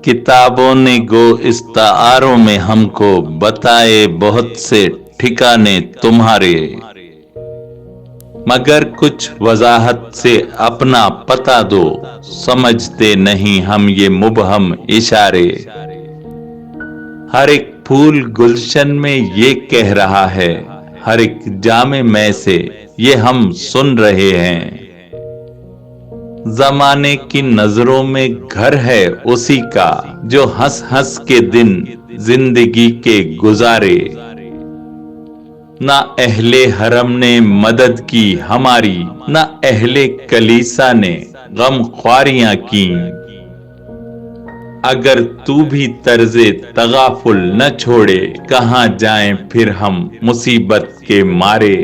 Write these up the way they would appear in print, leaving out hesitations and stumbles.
किताबों ने गो इस्तारों में हमको बताए बहुत से ठिकाने तुम्हारे, मगर कुछ वजाहत से अपना पता दो, समझते नहीं हम ये मुबहम इशारे। हर एक फूल गुलशन में ये कह रहा है, हर एक जामे में से ये हम सुन रहे हैं। जमाने की नजरों में घर है उसी का, जो हंस हंस के दिन जिंदगी के गुजारे। ना अहले हरम ने मदद की हमारी, ना अहले कलीसा ने गम ख्वारियां की। अगर तू भी तर्जे तगाफुल न छोड़े, कहां जाएं फिर हम मुसीबत के मारे।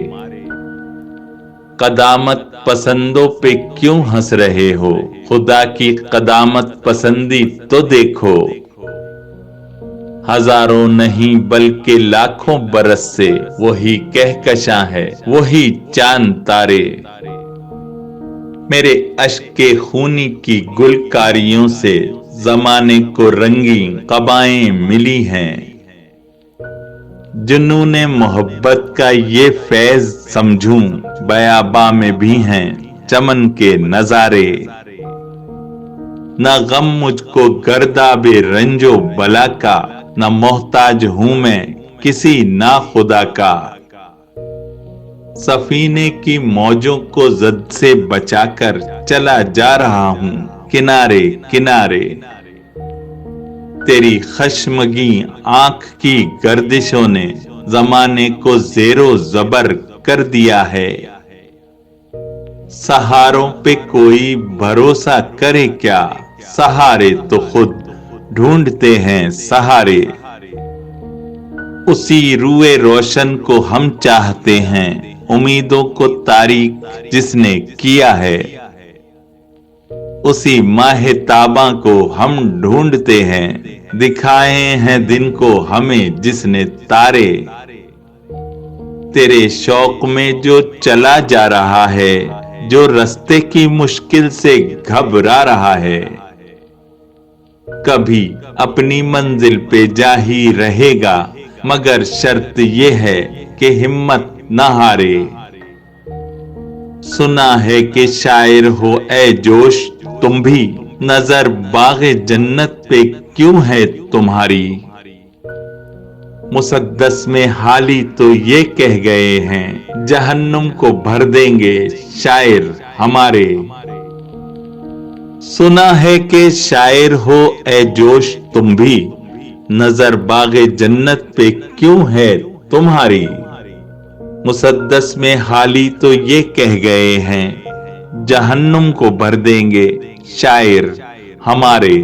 कदामत पसंदों पे क्यों हंस रहे हो, खुदा की कदामत पसंदी तो देखो। हजारों नहीं बल्कि लाखों बरस से वही कहकशां है, वही चांद तारे। मेरे अश्के खूनी की गुलकारियों से जमाने को रंगी कबाएं मिली हैं। जुनूने मोहब्बत का ये फैज समझूं, बयाबा में भी हैं चमन के नजारे। ना गम मुझको गर्दाबे रंजो बला का, ना मोहताज हूं मैं किसी ना खुदा का। सफीने की मौजों को जद से बचाकर चला जा रहा हूं किनारे किनारे। तेरी खश्मगी आंख की गर्दिशों ने जमाने को जेरो जबर कर दिया है। सहारों पे कोई भरोसा करे क्या, सहारे तो खुद ढूंढते हैं सहारे। उसी रूए रोशन को हम चाहते हैं, उम्मीदों को तारीक जिसने किया है। उसी माहे ताबा को हम ढूंढते हैं, दिखाए हैं दिन को हमें जिसने तारे। तेरे शौक में जो चला जा रहा है, जो रास्ते की मुश्किल से घबरा रहा है। कभी अपनी मंजिल पे जा ही रहेगा, मगर शर्त ये है कि हिम्मत न हारे। सुना है कि शायर हो ए जोश तुम भी, नजर बागे जन्नत पे क्यों है तुम्हारी। मुसद्दस में हाली तो ये कह गए हैं, जहन्नुम को भर देंगे शायर हमारे। सुना है कि शायर हो ए जोश तुम भी, नजर बागे जन्नत पे क्यों है तुम्हारी। मुसद्दस में हाली तो ये कह गए हैं, जहन्नुम को भर देंगे शायर हमारे।